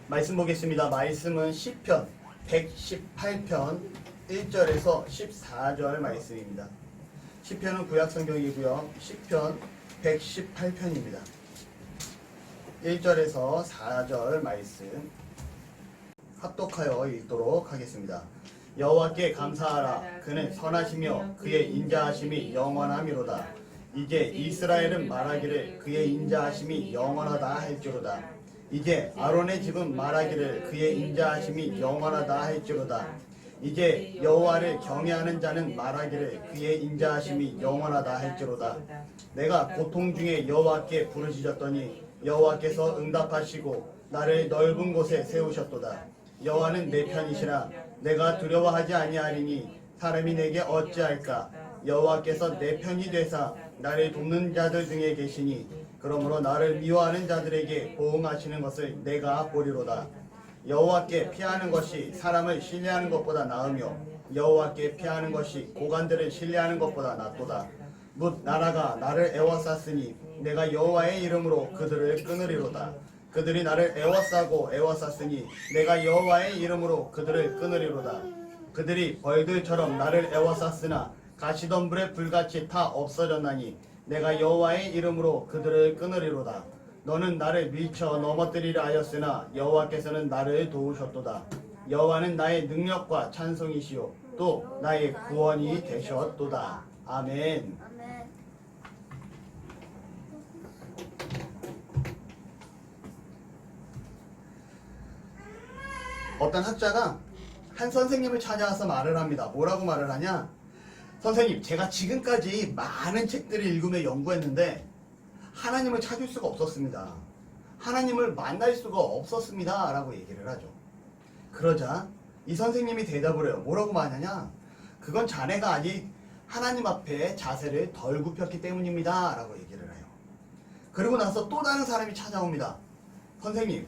말씀 보겠습니다. 말씀은 시편 118편 1절에서 14절 말씀입니다. 시편은 구약성경이고요. 시편 118편입니다. 1절에서 4절 말씀 합독하여 읽도록 하겠습니다. 여호와께 감사하라. 그는 선하시며 그의 인자하심이 영원하미로다. 이제 이스라엘은 말하기를 그의 인자하심이 영원하다 할지로다. 이제 아론의 집은 말하기를 그의 인자하심이 영원하다 할지로다. 이제 여호와를 경외하는 자는 말하기를 그의 인자하심이 영원하다 할지로다. 내가 고통 중에 여호와께 부르짖었더니 여호와께서 응답하시고 나를 넓은 곳에 세우셨도다. 여호와는 내 편이시라. 내가 두려워하지 아니하리니 사람이 내게 어찌할까. 여호와께서 내 편이 되사 나를 돕는 자들 중에 계시니 그러므로 나를 미워하는 자들에게 보응하시는 것을 내가 보리로다. 여호와께 피하는 것이 사람을 신뢰하는 것보다 나으며 여호와께 피하는 것이 고관들을 신뢰하는 것보다 낫도다. 뭇 나라가 나를 애워쌌으니 내가 여호와의 이름으로 그들을 끊으리로다. 그들이 나를 애워쌌으니 내가 여호와의 이름으로 그들을 끊으리로다. 그들이 벌들처럼 나를 애워쌌으나 가시덤불에 불같이 타 없어졌나니 내가 여호와의 이름으로 그들을 끊으리로다. 너는 나를 밀쳐 넘어뜨리려 하였으나 여호와께서는 나를 도우셨도다. 여호와는 나의 능력과 찬송이시요 또 나의 구원이 되셨도다. 아멘. 어떤 학자가 한 선생님을 찾아와서 말을 합니다. 뭐라고 말을 하냐? 선생님, 제가 지금까지 많은 책들을 읽으며 연구했는데 하나님을 찾을 수가 없었습니다. 하나님을 만날 수가 없었습니다. 라고 얘기를 하죠. 그러자 이 선생님이 대답을 해요. 뭐라고 말하냐? 그건 자네가 아직 하나님 앞에 자세를 덜 굽혔기 때문입니다. 라고 얘기를 해요. 그리고 나서 또 다른 사람이 찾아옵니다. 선생님,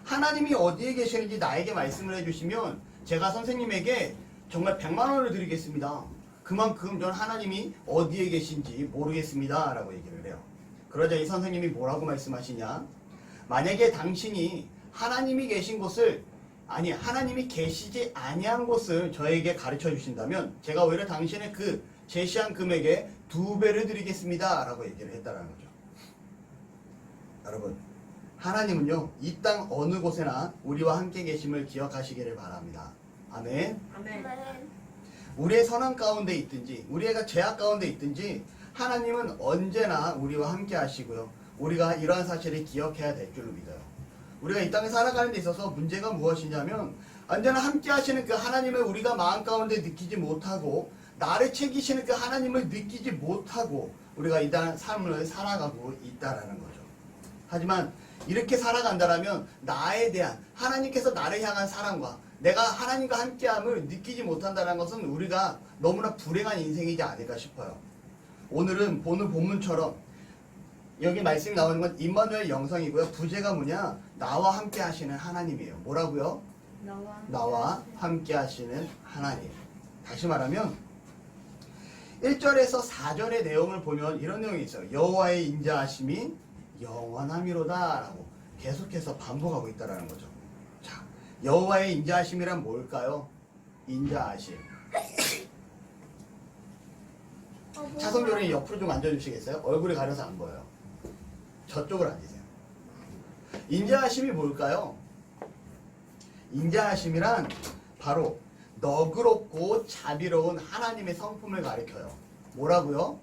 하나님이 어디에 계시는지 나에게 말씀을 해주시면 제가 선생님에게 정말 100만 원을 드리겠습니다. 그만큼 전 하나님이 어디에 계신지 모르겠습니다. 라고 얘기를 해요. 그러자 이 선생님이 뭐라고 말씀하시냐? 만약에 당신이 하나님이 계신 곳을 하나님이 계시지 아니한 곳을 저에게 가르쳐 주신다면 제가 오히려 당신의 그 제시한 금액의 2배를 드리겠습니다. 라고 얘기를 했다는 거죠. 여러분, 하나님은요, 이 땅 어느 곳에나 우리와 함께 계심을 기억하시기를 바랍니다. 아멘. 아멘. 우리의 선한 가운데 있든지 우리의 죄악 가운데 있든지 하나님은 언제나 우리와 함께 하시고요. 우리가 이러한 사실을 기억해야 될 줄로 믿어요. 우리가 이 땅에 살아가는 데 있어서 문제가 무엇이냐면 언제나 함께 하시는 그 하나님을 우리가 마음 가운데 느끼지 못하고 나를 챙기시는 그 하나님을 느끼지 못하고 우리가 이 땅 삶을 살아가고 있다라는 거죠. 하지만 이렇게 살아간다라면 나에 대한 하나님께서 나를 향한 사랑과 내가 하나님과 함께함을 느끼지 못한다는 것은 우리가 너무나 불행한 인생이지 않을까 싶어요. 오늘은 오늘 본문처럼 여기 말씀이 나오는 건 임마누엘 영성이고요. 부제가 뭐냐? 나와 함께 하시는 하나님이에요. 뭐라고요? 나와 함께 하시는 하나님. 다시 말하면 1절에서 4절의 내용을 보면 이런 내용이 있어요. 여호와의 인자하심이 영원하미로다 라고 계속해서 반복하고 있다는 거죠. 자, 여호와의 인자하심이란 뭘까요? 인자하심. 차성교련이 옆으로 좀 앉아주시겠어요? 얼굴이 가려서 안 보여요. 저쪽으로 앉으세요. 인자하심이 뭘까요? 인자하심이란 바로 너그럽고 자비로운 하나님의 성품을 가리켜요. 뭐라고요?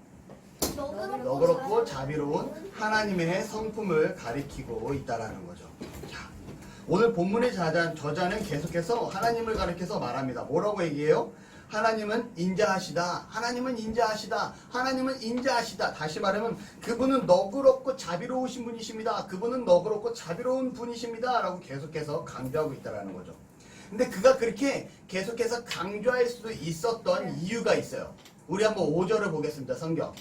너그럽고 자비로운 하나님의 성품을 가리키고 있다라는 거죠. 자, 오늘 본문의 저자는 계속해서 하나님을 가리켜서 말합니다. 뭐라고 얘기해요? 하나님은 인자하시다. 하나님은 인자하시다. 하나님은 인자하시다. 다시 말하면 그분은 너그럽고 자비로우신 분이십니다. 그분은 너그럽고 자비로운 분이십니다. 라고 계속해서 강조하고 있다는 거죠. 근데 그가 그렇게 계속해서 강조할 수 있었던 이유가 있어요. 우리 한번 5절을 보겠습니다. 성경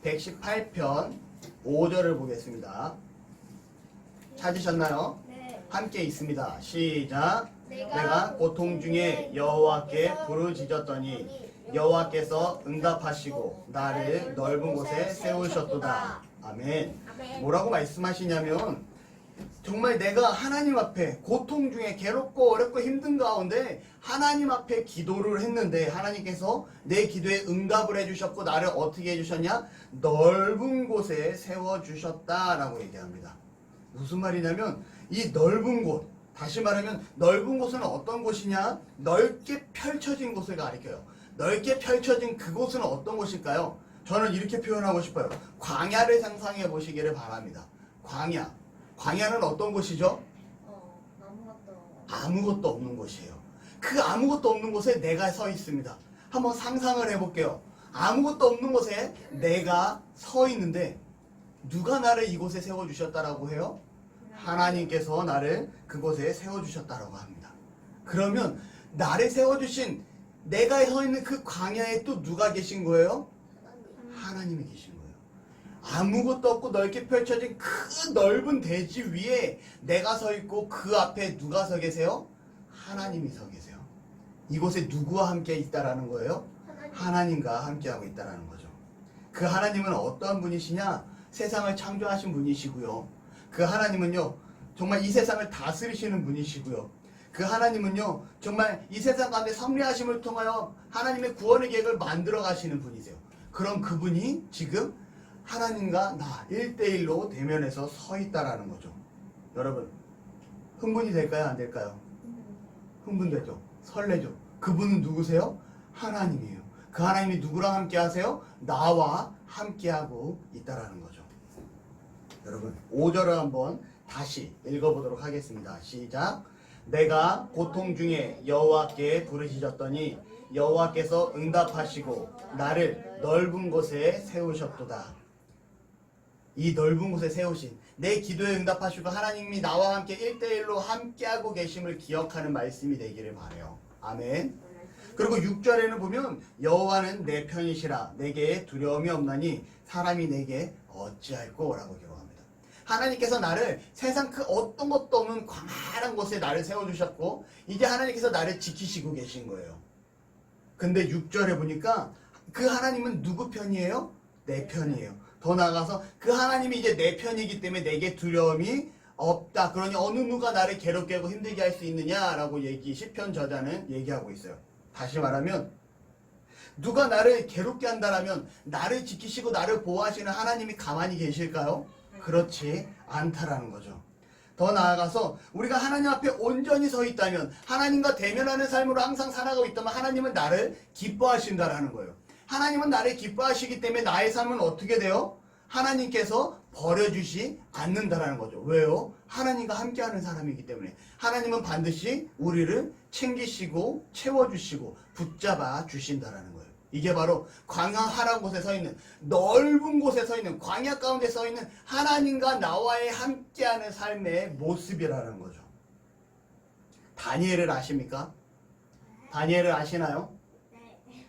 118편 5절을 보겠습니다. 찾으셨나요? 네. 함께 있습니다. 시작. 내가 고통 중에 여호와께 부르짖었더니 여호와께서 응답하시고 나를 넓은 곳에 세우셨도다. 아멘. 뭐라고 말씀하시냐면 정말 내가 하나님 앞에 고통 중에 괴롭고 어렵고 힘든 가운데 하나님 앞에 기도를 했는데 하나님께서 내 기도에 응답을 해주셨고 나를 어떻게 해주셨냐? 넓은 곳에 세워주셨다라고 얘기합니다. 무슨 말이냐면 이 넓은 곳, 다시 말하면 넓은 곳은 어떤 곳이냐? 넓게 펼쳐진 곳을 가리켜요. 넓게 펼쳐진 그곳은 어떤 곳일까요? 저는 이렇게 표현하고 싶어요. 광야를 상상해 보시기를 바랍니다. 광야. 광야는 어떤 곳이죠? 아무것도 없는 곳이에요. 그 아무것도 없는 곳에 내가 서 있습니다. 한번 상상을 해볼게요. 아무것도 없는 곳에 내가 서 있는데 누가 나를 이곳에 세워주셨다라고 해요? 하나님께서 나를 그곳에 세워주셨다라고 합니다. 그러면 나를 세워주신 내가 서 있는 그 광야에 또 누가 계신 거예요? 하나님이 계신 거예요. 아무것도 없고 넓게 펼쳐진 그 넓은 대지 위에 내가 서 있고 그 앞에 누가 서 계세요? 하나님이 서 계세요. 이곳에 누구와 함께 있다라는 거예요? 하나님과 함께하고 있다라는 거죠. 그 하나님은 어떠한 분이시냐? 세상을 창조하신 분이시고요. 그 하나님은요, 정말 이 세상을 다스리시는 분이시고요. 그 하나님은요, 정말 이 세상 가운데 섭리하심을 통하여 하나님의 구원의 계획을 만들어 가시는 분이세요. 그럼 그분이 지금 하나님과 나 1대1로 대면해서 서 있다라는 거죠. 여러분, 흥분이 될까요? 안 될까요? 흥분되죠? 설레죠? 그분은 누구세요? 하나님이에요. 그 하나님이 누구랑 함께 하세요? 나와 함께하고 있다라는 거죠. 여러분, 5절을 한번 다시 읽어보도록 하겠습니다. 시작. 내가 고통 중에 여호와께 부르짖었더니 여호와께서 응답하시고 나를 넓은 곳에 세우셨도다. 이 넓은 곳에 세우신 내 기도에 응답하시고 하나님이 나와 함께 1대1로 함께하고 계심을 기억하는 말씀이 되기를 바라요. 아멘. 그리고 6절에는 보면 여호와는 내 편이시라 내게 두려움이 없나니 사람이 내게 어찌할꼬 라고 기록합니다. 하나님께서 나를 세상 그 어떤 것도 없는 광활한 곳에 나를 세워주셨고 이제 하나님께서 나를 지키시고 계신 거예요. 근데 6절에 보니까 그 하나님은 누구 편이에요? 내 편이에요. 더 나아가서 그 하나님이 이제 내 편이기 때문에 내게 두려움이 없다. 그러니 어느 누가 나를 괴롭게 하고 힘들게 할 수 있느냐라고 시편 저자는 얘기하고 있어요. 다시 말하면 누가 나를 괴롭게 한다라면 나를 지키시고 나를 보호하시는 하나님이 가만히 계실까요? 그렇지 않다라는 거죠. 더 나아가서 우리가 하나님 앞에 온전히 서 있다면 하나님과 대면하는 삶으로 항상 살아가고 있다면 하나님은 나를 기뻐하신다라는 거예요. 하나님은 나를 기뻐하시기 때문에 나의 삶은 어떻게 돼요? 하나님께서 버려주지 않는다라는 거죠. 왜요? 하나님과 함께하는 사람이기 때문에 하나님은 반드시 우리를 챙기시고 채워주시고 붙잡아 주신다라는 거예요. 이게 바로 광활한 곳에 서 있는 넓은 곳에 서 있는 광야 가운데 서 있는 하나님과 나와의 함께하는 삶의 모습이라는 거죠. 다니엘을 아십니까? 다니엘을 아시나요?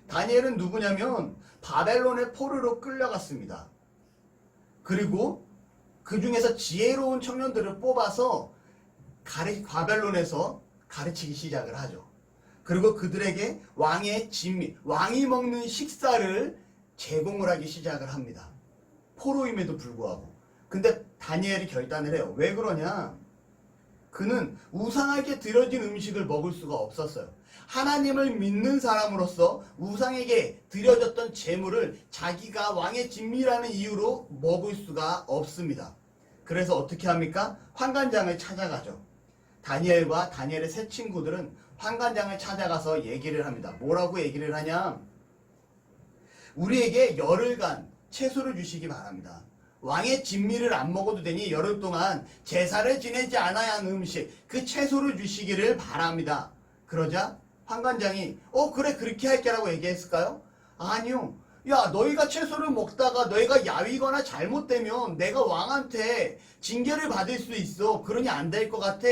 다니엘은 누구냐면 바벨론의 포로로 끌려갔습니다. 그리고 그 중에서 지혜로운 청년들을 뽑아서 바벨론에서 가르치기 시작을 하죠. 그리고 그들에게 왕의 진미, 왕이 먹는 식사를 제공을 하기 시작을 합니다. 포로임에도 불구하고. 근데 다니엘이 결단을 해요. 왜 그러냐? 그는 우상에게 드려진 음식을 먹을 수가 없었어요. 하나님을 믿는 사람으로서 우상에게 드려졌던 재물을 자기가 왕의 진미라는 이유로 먹을 수가 없습니다. 그래서 어떻게 합니까? 환관장을 찾아가죠. 다니엘과 다니엘의 세 친구들은 환관장을 찾아가서 얘기를 합니다. 뭐라고 얘기를 하냐? 우리에게 열흘간 채소를 주시기 바랍니다. 왕의 진미를 안 먹어도 되니 열흘 동안 제사를 지내지 않아야 하는 음식, 그 채소를 주시기를 바랍니다. 그러자 환관장이 그래 그렇게 할게 라고 얘기했을까요? 아니요. 야, 너희가 채소를 먹다가 너희가 야위거나 잘못되면 내가 왕한테 징계를 받을 수 있어. 그러니 안 될 것 같아.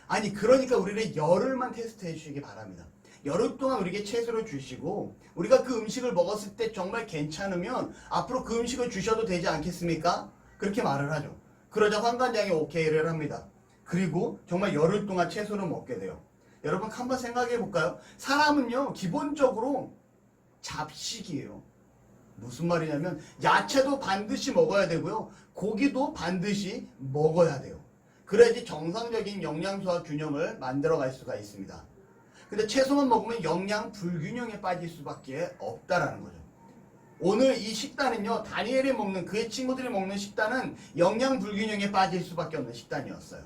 아니, 그러니까 우리를 열흘만 테스트해 주시기 바랍니다. 열흘 동안 우리에게 채소를 주시고 우리가 그 음식을 먹었을 때 정말 괜찮으면 앞으로 그 음식을 주셔도 되지 않겠습니까? 그렇게 말을 하죠. 그러자 환관장이 오케이를 합니다. 그리고 정말 열흘 동안 채소를 먹게 돼요. 여러분 한번 생각해 볼까요? 사람은요 기본적으로 잡식이에요. 무슨 말이냐면 야채도 반드시 먹어야 되고요. 고기도 반드시 먹어야 돼요. 그래야지 정상적인 영양소와 균형을 만들어갈 수가 있습니다. 근데 채소만 먹으면 영양 불균형에 빠질 수밖에 없다라는 거죠. 오늘 이 식단은요, 다니엘이 먹는, 그의 친구들이 먹는 식단은 영양 불균형에 빠질 수밖에 없는 식단이었어요.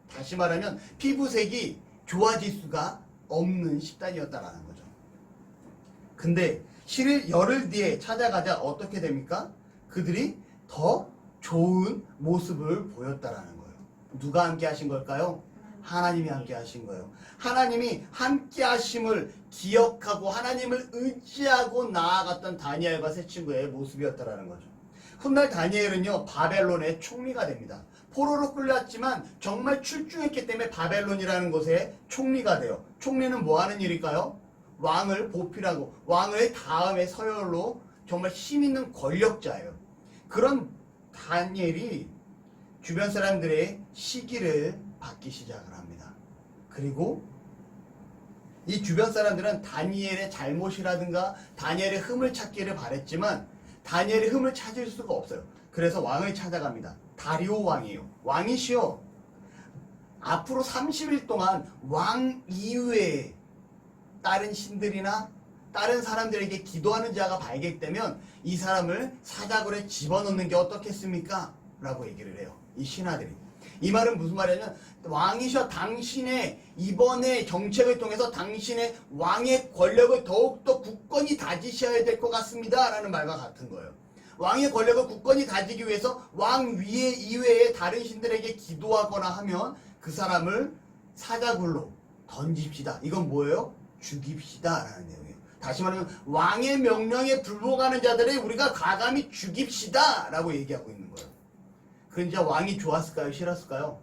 다시 말하면 피부색이 좋아질 수가 없는 식단이었다라는 거죠. 근데 열흘 뒤에 찾아가자 어떻게 됩니까? 그들이 더 좋은 모습을 보였다라는 거예요. 누가 함께 하신 걸까요? 하나님이 함께 하신 거예요. 하나님이 함께 하심을 기억하고 하나님을 의지하고 나아갔던 다니엘과 세 친구의 모습이었다라는 거죠. 훗날 다니엘은요, 바벨론의 총리가 됩니다. 포로로 끌렸지만 정말 출중했기 때문에 바벨론이라는 곳에 총리가 돼요. 총리는 뭐 하는 일일까요? 왕을 보필하고 왕의 다음에 서열로 정말 힘 있는 권력자예요. 그런 다니엘이 주변 사람들의 시기를 받기 시작을 합니다. 그리고 이 주변 사람들은 다니엘의 잘못이라든가 다니엘의 흠을 찾기를 바랬지만 다니엘의 흠을 찾을 수가 없어요. 그래서 왕을 찾아갑니다. 다리오 왕이에요. 왕이시여, 앞으로 30일 동안 왕 이외에 다른 신들이나 다른 사람들에게 기도하는 자가 발견되면 이 사람을 사자굴에 집어넣는 게 어떻겠습니까? 라고 얘기를 해요. 이 신하들이. 이 말은 무슨 말이냐면, 왕이셔, 당신의 이번에 정책을 통해서 당신의 왕의 권력을 더욱더 굳건히 다지셔야 될 것 같습니다. 라는 말과 같은 거예요. 왕의 권력을 굳건히 다지기 위해서 왕 위에 이외에 다른 신들에게 기도하거나 하면 그 사람을 사자굴로 던집시다. 이건 뭐예요? 죽입시다. 라는 내용이에요. 다시 말하면 왕의 명령에 불복하는 자들을 우리가 과감히 죽입시다. 라고 얘기하고 있는 거예요. 그런데 왕이 좋았을까요? 싫었을까요?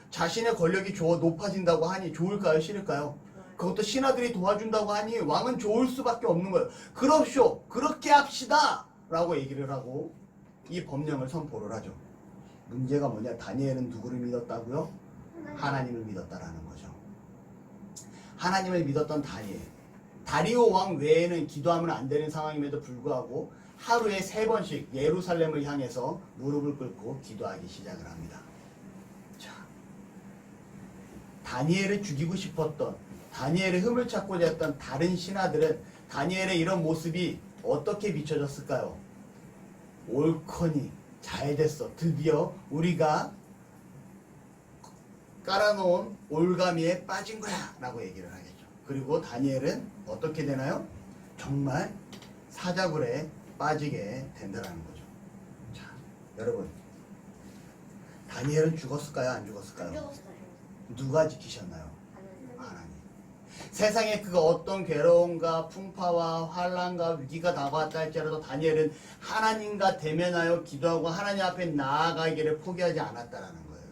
자신의 권력이 높아진다고 하니 좋을까요? 싫을까요? 그것도 신하들이 도와준다고 하니 왕은 좋을 수밖에 없는 거예요. 그럽쇼, 그렇게 합시다 라고 얘기를 하고 이 법령을 선포를 하죠. 문제가 뭐냐? 다니엘은 누구를 믿었다고요? 하나님을 믿었다라는 거죠. 하나님을 믿었던 다니엘, 다리오 왕 외에는 기도하면 안 되는 상황임에도 불구하고 하루에 3번씩 예루살렘을 향해서 무릎을 꿇고 기도하기 시작을 합니다. 자, 다니엘을 죽이고 싶었던, 다니엘의 흠을 찾고자 했던 다른 신하들은 다니엘의 이런 모습이 어떻게 비춰졌을까요? 옳거니 잘 됐어. 드디어 우리가 깔아놓은 올가미에 빠진 거야 라고 얘기를 하겠죠. 그리고 다니엘은 어떻게 되나요? 정말 사자굴에 빠지게 된다는 거죠. 자, 여러분, 다니엘은 죽었을까요? 안 죽었을까요? 안 죽었어요. 누가 지키셨나요? 하나님. 세상에 그 어떤 괴로움과 풍파와 환란과 위기가 다가왔다 할지라도 다니엘은 하나님과 대면하여 기도하고 하나님 앞에 나아가기를 포기하지 않았다라는 거예요.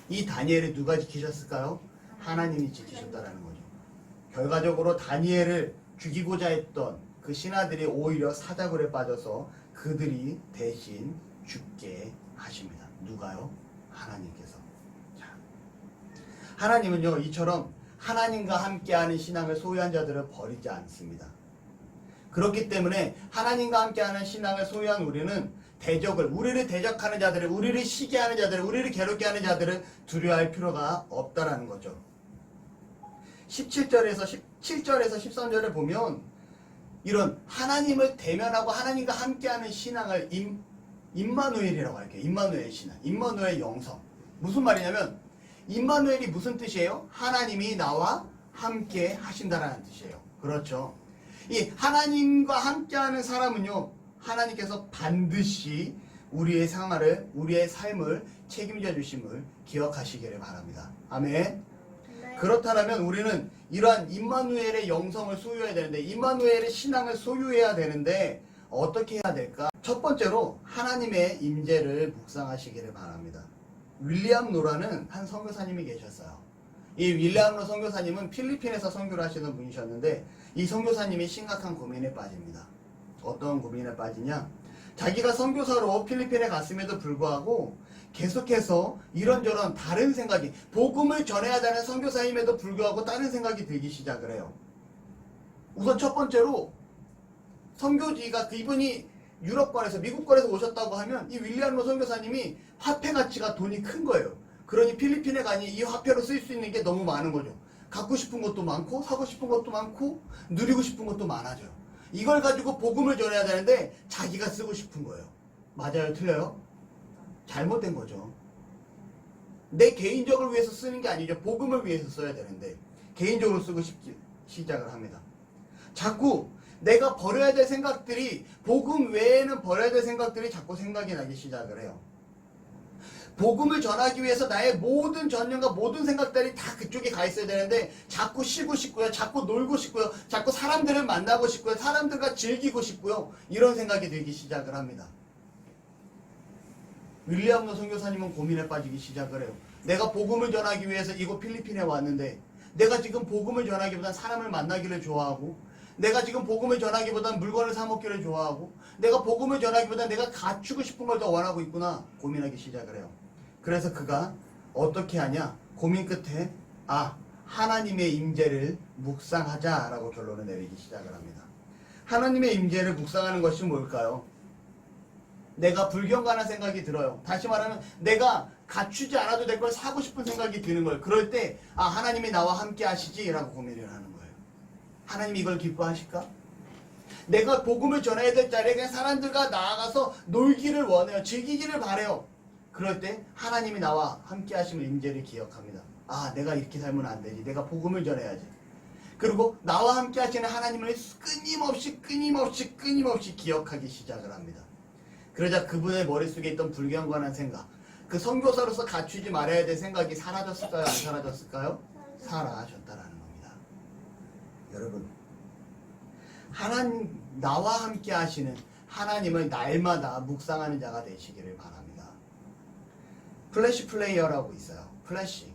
이 다니엘을 누가 지키셨을까요? 하나님이 지키셨다라는 거죠. 결과적으로 다니엘을 죽이고자 했던 그 신하들이 오히려 사자굴에 빠져서 그들이 대신 죽게 하십니다. 누가요? 하나님께서. 자, 하나님은요, 이처럼 하나님과 함께하는 신앙을 소유한 자들을 버리지 않습니다. 그렇기 때문에 하나님과 함께하는 신앙을 소유한 우리는 우리를 대적하는 자들을, 우리를 시기하는 자들을, 우리를 괴롭게 하는 자들을 두려워할 필요가 없다라는 거죠. 17절에서 13절에 보면 이런 하나님을 대면하고 하나님과 함께하는 신앙을 임마누엘이라고 할게요. 임마누엘 신앙, 임마누엘 영성. 무슨 말이냐면 임마누엘이 무슨 뜻이에요? 하나님이 나와 함께 하신다라는 뜻이에요. 그렇죠. 이 하나님과 함께하는 사람은요, 하나님께서 반드시 우리의 생활을, 우리의 삶을 책임져 주심을 기억하시기를 바랍니다. 아멘. 그렇다면 우리는 이러한 임마누엘의 영성을 소유해야 되는데, 임마누엘의 신앙을 소유해야 되는데 어떻게 해야 될까? 첫 번째로 하나님의 임재를 묵상하시기를 바랍니다. 윌리엄 노라는 한 선교사님이 계셨어요. 이 윌리엄 노 선교사님은 필리핀에서 선교를 하시는 분이셨는데 이 선교사님이 심각한 고민에 빠집니다. 어떤 고민에 빠지냐? 자기가 선교사로 필리핀에 갔음에도 불구하고 계속해서 이런저런 다른 생각이, 복음을 전해야 되는 선교사임에도 불구하고 다른 생각이 들기 시작을 해요. 우선 첫 번째로 선교지가 이분이 유럽권에서 미국권에서 오셨다고 하면 이 윌리엄 선교사님이 화폐 가치가 돈이 큰 거예요. 그러니 필리핀에 가니 이 화폐로 쓸 수 있는 게 너무 많은 거죠. 갖고 싶은 것도 많고 사고 싶은 것도 많고 누리고 싶은 것도 많아져요. 이걸 가지고 복음을 전해야 되는데 자기가 쓰고 싶은 거예요. 맞아요? 틀려요? 잘못된 거죠. 내 개인적을 위해서 쓰는 게 아니죠. 복음을 위해서 써야 되는데 개인적으로 쓰고 시작을 합니다. 자꾸 내가 버려야 될 생각들이 복음 외에는 버려야 될 생각들이 자꾸 생각이 나기 시작을 해요. 복음을 전하기 위해서 나의 모든 전념과 모든 생각들이 다 그쪽에 가 있어야 되는데 자꾸 쉬고 싶고요. 자꾸 놀고 싶고요. 자꾸 사람들을 만나고 싶고요. 사람들과 즐기고 싶고요. 이런 생각이 들기 시작을 합니다. 윌리엄 선교사님은 고민에 빠지기 시작을 해요. 내가 복음을 전하기 위해서 이곳 필리핀에 왔는데 내가 지금 복음을 전하기보단 사람을 만나기를 좋아하고 내가 지금 복음을 전하기보단 물건을 사 먹기를 좋아하고 내가 복음을 전하기보단 내가 갖추고 싶은 걸 더 원하고 있구나 고민하기 시작을 해요. 그래서 그가 어떻게 하냐? 고민 끝에 하나님의 임재를 묵상하자라고 결론을 내리기 시작을 합니다. 하나님의 임재를 묵상하는 것이 뭘까요? 내가 불경건한 생각이 들어요. 다시 말하면 내가 갖추지 않아도 될 걸 사고 싶은 생각이 드는 거예요. 그럴 때 하나님이 나와 함께 하시지라고 고민을 하는 거예요. 하나님이 이걸 기뻐하실까? 내가 복음을 전해야 될 자리에 그냥 사람들과 나아가서 놀기를 원해요. 즐기기를 바래요. 그럴 때 하나님이 나와 함께 하시는 임재를 기억합니다. 내가 이렇게 살면 안 되지. 내가 복음을 전해야지. 그리고 나와 함께 하시는 하나님을 끊임없이 기억하기 시작을 합니다. 그러자 그분의 머릿속에 있던 불경건한 생각, 그 선교사로서 갖추지 말아야 될 생각이 사라졌을까요? 안 사라졌을까요? 사라졌다라는 겁니다. 여러분, 하나님, 나와 함께 하시는 하나님을 날마다 묵상하는 자가 되시기를 바랍니다. 플래시 플레이어라고 있어요. 플래시.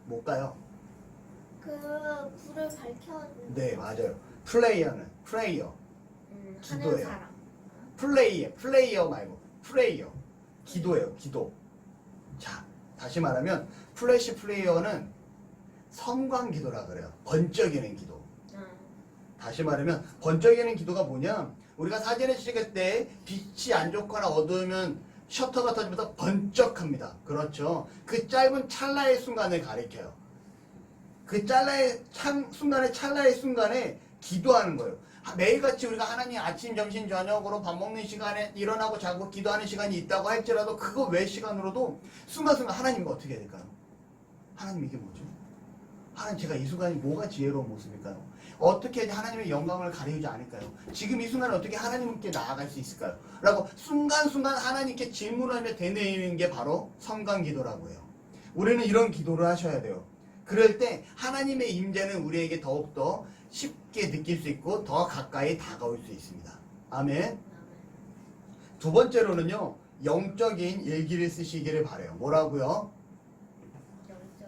뭘까요? 그 불을 밝혀. 네, 맞아요. 플레이어는 프레이어. 기도예요. 하는 사람. 플레이어 말고 프레이어. 기도예요. 기도. 자, 다시 말하면 플래시 플레이어는 성광 기도라 그래요. 번쩍이는 기도. 다시 말하면 번쩍이는 기도가 뭐냐? 우리가 사진을 찍을 때 빛이 안 좋거나 어두우면 셔터가 터지면서 번쩍합니다. 그렇죠. 그 짧은 찰나의 순간을 가리켜요. 그 찰나의 순간에 기도하는 거예요. 매일같이 우리가 하나님 아침, 점심, 저녁으로 밥 먹는 시간에 일어나고 자고 기도하는 시간이 있다고 할지라도 그거 외 시간으로도 순간순간 하나님 어떻게 해야 될까요? 하나님 이게 뭐죠? 하나님 제가 이 순간이 뭐가 지혜로운 모습일까요? 어떻게 하나님의 영광을 가리우지 않을까요? 지금 이 순간에 어떻게 하나님께 나아갈 수 있을까요? 라고 순간순간 하나님께 질문하며 되뇌이는 게 바로 성강기도라고 해요. 우리는 이런 기도를 하셔야 돼요. 그럴 때 하나님의 임재는 우리에게 더욱더 쉽게 느낄 수 있고 더 가까이 다가올 수 있습니다. 아멘. 두 번째로는요, 영적인 일기를 쓰시기를 바라요. 뭐라고요?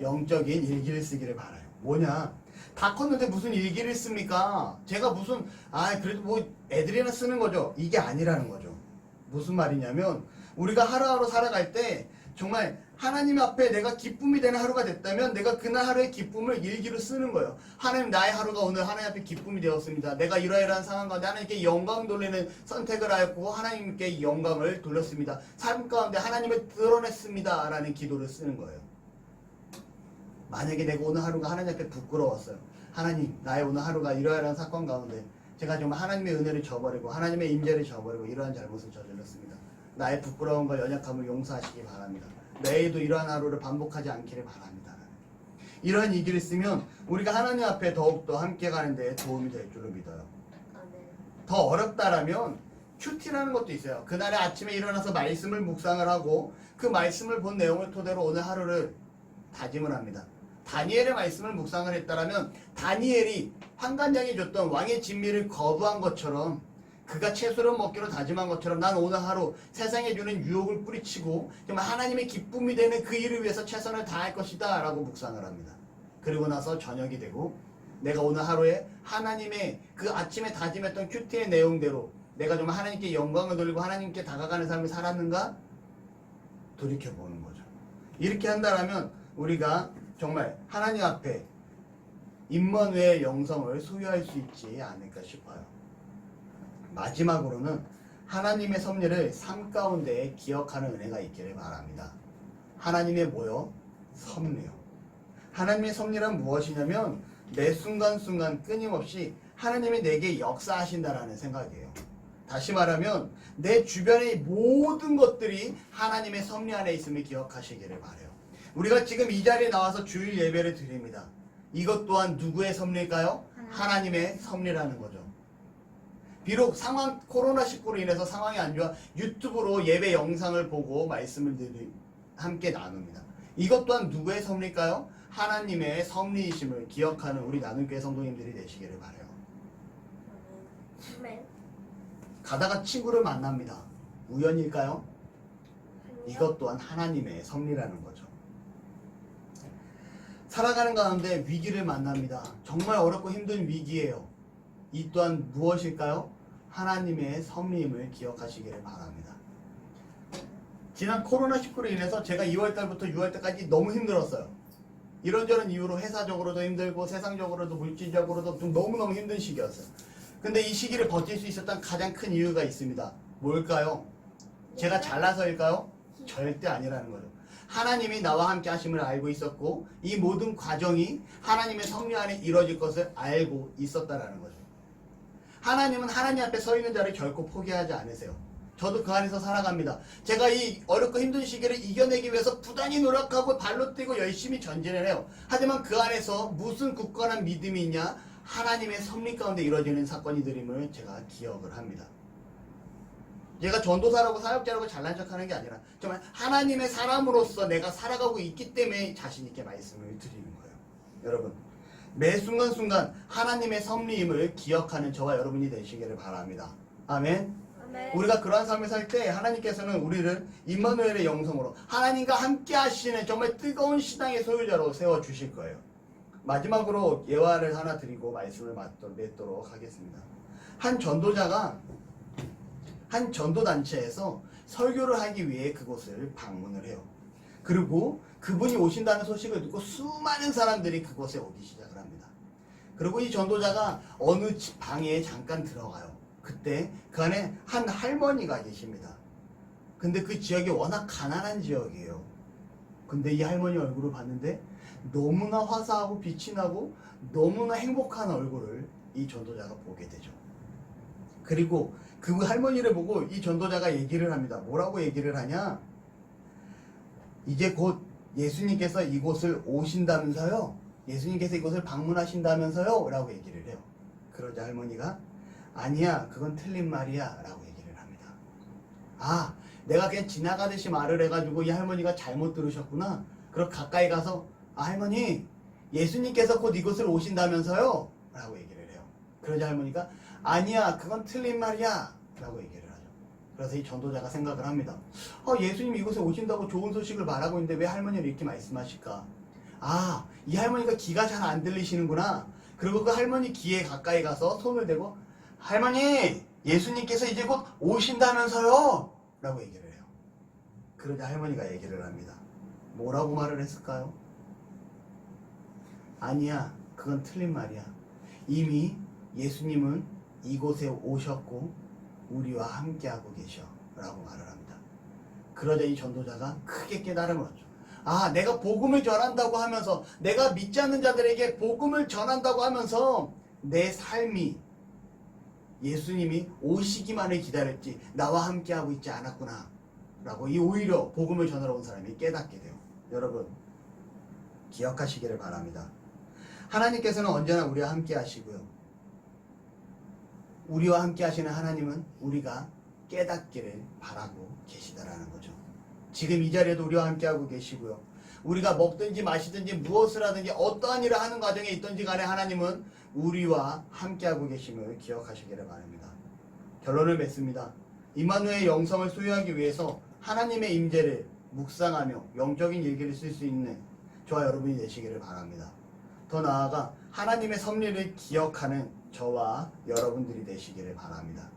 영적인 일기를 쓰기를 바라요. 뭐냐? 다 컸는데 무슨 일기를 씁니까? 제가 무슨 그래도 뭐 애들이나 쓰는 거죠. 이게 아니라는 거죠. 무슨 말이냐면 우리가 하루하루 살아갈 때 정말 하나님 앞에 내가 기쁨이 되는 하루가 됐다면 내가 그날 하루의 기쁨을 일기로 쓰는 거예요. 하나님, 나의 하루가 오늘 하나님 앞에 기쁨이 되었습니다. 내가 이러이러한 상황 가운데 하나님께 영광 돌리는 선택을 하였고 하나님께 영광을 돌렸습니다. 삶 가운데 하나님을 드러냈습니다. 라는 기도를 쓰는 거예요. 만약에 내가 오늘 하루가 하나님 앞에 부끄러웠어요. 하나님, 나의 오늘 하루가 이러이러한 사건 가운데 제가 정말 하나님의 은혜를 저버리고 하나님의 임재를 저버리고 이러한 잘못을 저질렀습니다. 나의 부끄러운 걸 연약함을 용서하시기 바랍니다. 내일도 이러한 하루를 반복하지 않기를 바랍니다. 이러한 일기를 쓰면 우리가 하나님 앞에 더욱더 함께 가는 데 도움이 될 줄로 믿어요. 더 어렵다라면 큐티라는 것도 있어요. 그날의 아침에 일어나서 말씀을 묵상을 하고 그 말씀을 본 내용을 토대로 오늘 하루를 다짐을 합니다. 다니엘의 말씀을 묵상을 했다라면 다니엘이 환관장이 줬던 왕의 진미를 거부한 것처럼 그가 채소를 먹기로 다짐한 것처럼 난 오늘 하루 세상에 주는 유혹을 뿌리치고 정말 하나님의 기쁨이 되는 그 일을 위해서 최선을 다할 것이다 라고 묵상을 합니다. 그리고 나서 저녁이 되고 내가 오늘 하루에 하나님의 그 아침에 다짐했던 큐티의 내용대로 내가 정말 하나님께 영광을 돌리고 하나님께 다가가는 삶을 살았는가 돌이켜보는 거죠. 이렇게 한다면 우리가 정말 하나님 앞에 임마누엘의 영성을 소유할 수 있지 않을까 싶어요. 마지막으로는 하나님의 섭리를 삶 가운데 기억하는 은혜가 있기를 바랍니다. 하나님의 뭐요? 섭리요. 하나님의 섭리란 무엇이냐면 매 순간순간 끊임없이 하나님이 내게 역사하신다라는 생각이에요. 다시 말하면 내 주변의 모든 것들이 하나님의 섭리 안에 있음을 기억하시기를 바라요. 우리가 지금 이 자리에 나와서 주일 예배를 드립니다. 이것 또한 누구의 섭리일까요? 하나님의 섭리라는 거죠. 비록 상황 코로나19로 인해서 상황이 안 좋아 유튜브로 예배 영상을 보고 말씀을 함께 나눕니다. 이것 또한 누구의 섭리일까요? 하나님의 섭리이심을 기억하는 우리 나눔교회 성도님들이 되시기를 바라요. 아멘. 가다가 친구를 만납니다. 우연일까요? 아니요. 이것 또한 하나님의 섭리라는 거죠. 살아가는 가운데 위기를 만납니다. 정말 어렵고 힘든 위기예요. 이 또한 무엇일까요? 하나님의 섭리임을 기억하시기를 바랍니다. 지난 코로나19로 인해서 제가 2월달부터 6월달까지 너무 힘들었어요. 이런저런 이유로 회사적으로도 힘들고 세상적으로도 물질적으로도 좀 너무너무 힘든 시기였어요. 근데 이 시기를 버틸 수 있었던 가장 큰 이유가 있습니다. 뭘까요? 제가 잘나서일까요? 절대 아니라는 거죠. 하나님이 나와 함께 하심을 알고 있었고 이 모든 과정이 하나님의 섭리 안에 이루어질 것을 알고 있었다라는 거죠. 하나님은 하나님 앞에 서 있는 자를 결코 포기하지 않으세요. 저도 그 안에서 살아갑니다. 제가 이 어렵고 힘든 시기를 이겨내기 위해서 부단히 노력하고 발로 뛰고 열심히 전진을 해요. 하지만 그 안에서 무슨 굳건한 믿음이 있냐? 하나님의 섭리 가운데 이루어지는 사건이들임을 제가 기억을 합니다. 제가 전도사라고 사역자라고 잘난 척하는 게 아니라 정말 하나님의 사람으로서 내가 살아가고 있기 때문에 자신 있게 말씀을 드리는 거예요. 여러분 매 순간순간 하나님의 섭리임을 기억하는 저와 여러분이 되시기를 바랍니다. 아멘. 아멘. 우리가 그러한 삶을 살 때 하나님께서는 우리를 임마누엘의 영성으로 하나님과 함께 하시는 정말 뜨거운 신앙의 소유자로 세워주실 거예요. 마지막으로 예화를 하나 드리고 말씀을 맺도록 하겠습니다. 한 전도자가 한 전도단체에서 설교를 하기 위해 그곳을 방문을 해요. 그리고 그분이 오신다는 소식을 듣고 수많은 사람들이 그곳에 오기 시작을 합니다. 그리고 이 전도자가 어느 집 방에 잠깐 들어가요. 그때 그 안에 한 할머니가 계십니다. 근데 그 지역이 워낙 가난한 지역이에요. 근데 이 할머니 얼굴을 봤는데 너무나 화사하고 빛이 나고 너무나 행복한 얼굴을 이 전도자가 보게 되죠. 그리고 그 할머니를 보고 이 전도자가 얘기를 합니다. 뭐라고 얘기를 하냐? 이제 곧 예수님께서 이곳을 오신다면서요? 예수님께서 이곳을 방문하신다면서요? 라고 얘기를 해요. 그러자 할머니가 아니야, 그건 틀린 말이야 라고 얘기를 합니다. 아, 내가 그냥 지나가듯이 말을 해가지고 이 할머니가 잘못 들으셨구나. 그럼 가까이 가서 아, 할머니 예수님께서 곧 이곳을 오신다면서요? 라고 얘기를 해요. 그러자 할머니가 아니야, 그건 틀린 말이야 라고 얘기를 하죠. 그래서 이 전도자가 생각을 합니다. 예수님이 이곳에 오신다고 좋은 소식을 말하고 있는데 왜 할머니를 이렇게 말씀하실까? 아, 이 할머니가 귀가 잘 안 들리시는구나. 그리고 그 할머니 귀에 가까이 가서 손을 대고 할머니, 예수님께서 이제 곧 오신다면서요? 라고 얘기를 해요. 그러자 할머니가 얘기를 합니다. 뭐라고 말을 했을까요? 아니야, 그건 틀린 말이야. 이미 예수님은 이곳에 오셨고 우리와 함께하고 계셔 라고 말을 합니다. 그러자 이 전도자가 크게 깨달음을 얻죠. 아, 내가 복음을 전한다고 하면서 내가 믿지 않는 자들에게 복음을 전한다고 하면서 내 삶이 예수님이 오시기만을 기다렸지 나와 함께하고 있지 않았구나 라고 이 오히려 복음을 전하러 온 사람이 깨닫게 돼요. 여러분 기억하시기를 바랍니다. 하나님께서는 언제나 우리와 함께 하시고요. 우리와 함께 하시는 하나님은 우리가 깨닫기를 바라고 계시다라는 거죠. 지금 이 자리에도 우리와 함께 하고 계시고요. 우리가 먹든지 마시든지 무엇을 하든지 어떠한 일을 하는 과정에 있든지 간에 하나님은 우리와 함께 하고 계심을 기억하시기를 바랍니다. 결론을 맺습니다. 임마누엘의 영성을 소유하기 위해서 하나님의 임재를 묵상하며 영적인 일기를 쓸 수 있는 저와 여러분이 되시기를 바랍니다. 더 나아가 하나님의 섭리를 기억하는 저와 여러분들이 되시기를 바랍니다.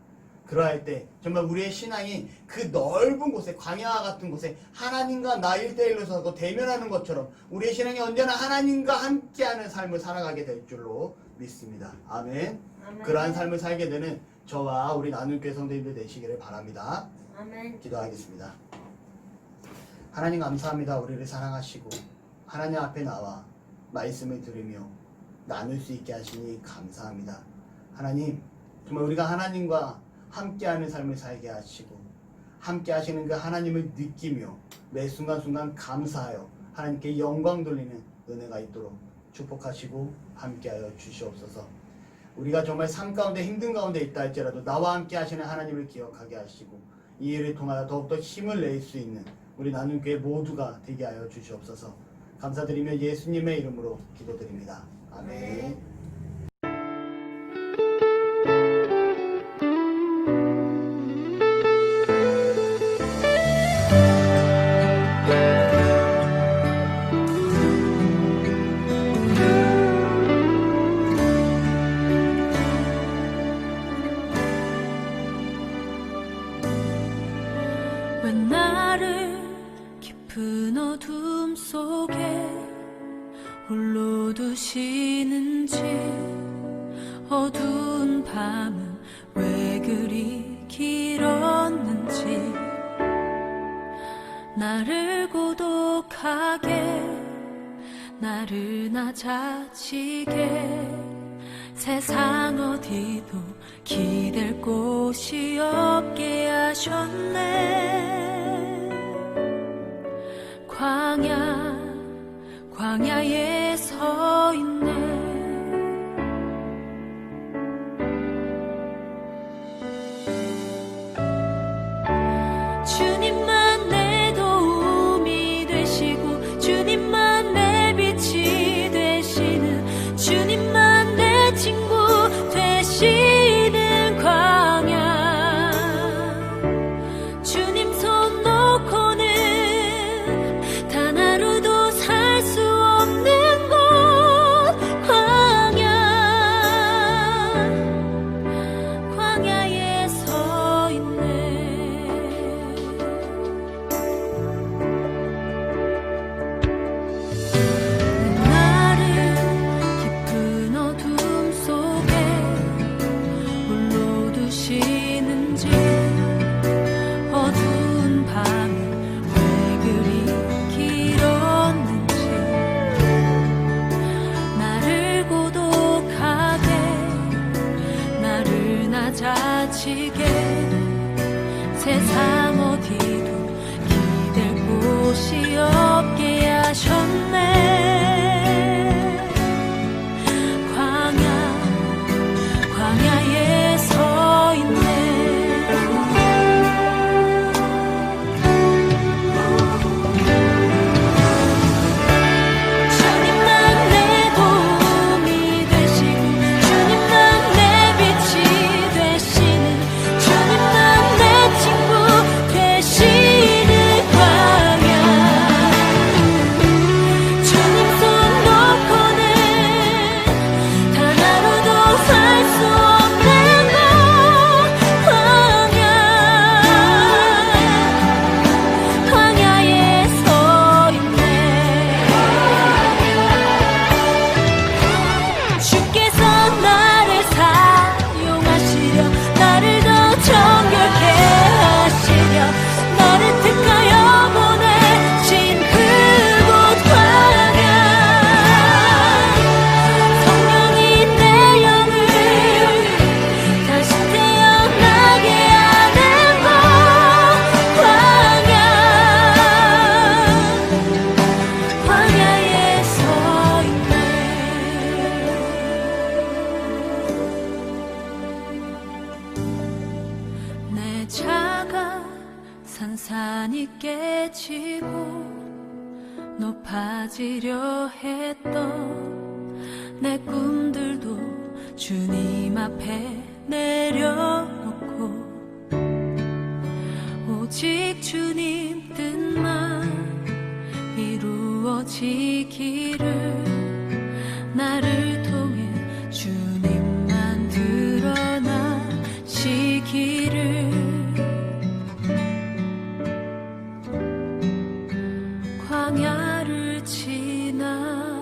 그러할 때 정말 우리의 신앙이 그 넓은 곳에 광야와 같은 곳에 하나님과 나 1대1로 서고 대면하는 것처럼 우리의 신앙이 언제나 하나님과 함께하는 삶을 살아가게 될 줄로 믿습니다. 아멘. 아멘. 그러한 삶을 살게 되는 저와 우리 나눔교회 성도님들 되시기를 바랍니다. 아멘. 기도하겠습니다. 하나님 감사합니다. 우리를 사랑하시고 하나님 앞에 나와 말씀을 들으며 나눌 수 있게 하시니 감사합니다. 하나님, 정말 우리가 하나님과 함께하는 삶을 살게 하시고 함께 하시는 그 하나님을 느끼며 매 순간순간 감사하여 하나님께 영광 돌리는 은혜가 있도록 축복하시고 함께하여 주시옵소서. 우리가 정말 삶 가운데 힘든 가운데 있다 할지라도 나와 함께 하시는 하나님을 기억하게 하시고 이 일을 통하여 더욱더 힘을 낼 수 있는 우리 나눔교회 모두가 되게 하여 주시옵소서. 감사드리며 예수님의 이름으로 기도드립니다. 아멘. 왜 나를 깊은 어둠 속에 홀로 두시는지, 어두운 밤은 왜 그리 길었는지, 나를 고독하게 나를 낮아지게 세상 어디도 기댈 곳이 없게 하셨네. 광야에 서 있네. 주님만 내 도움이 되시고 주님만 내 빛이 되시는, 주님만 내 친구 되시는 광야. 주님 손 놓고는 단 하루도 살 수 없는 곳, 광야에 서 있네. 나를 깊은 어둠 속에 홀로 두시는지, 어두운 밤은 왜 그리 길었는지, 나를 고독하게 나를 낮아지게 세상 어디도 기댈 곳이 없게 하셨네. 광야에 서 있네. 주님만 내 도움이 되시고 주님만 내 빛이 되시는, 주님만 내 친구 되시는 광야. 주님 손 놓고는 단 하루도 살 수 없는 곳, 광야에 서 있네. 주께서 나를 사용하시려, 나를 더 정결케 하시려, 나를 택하여 보내신 그곳 광야. 성령이 내 영을 다시 태어나게 하는 곳, 광야에 서 있네. 내 자가 산산이 깨지고 높아지려 했던 내 꿈들도 주님 앞에 내려놓고, 오직 주님 뜻만 이루어지기를, 나를 통해 주님만 드러나시기를. 광야를 지나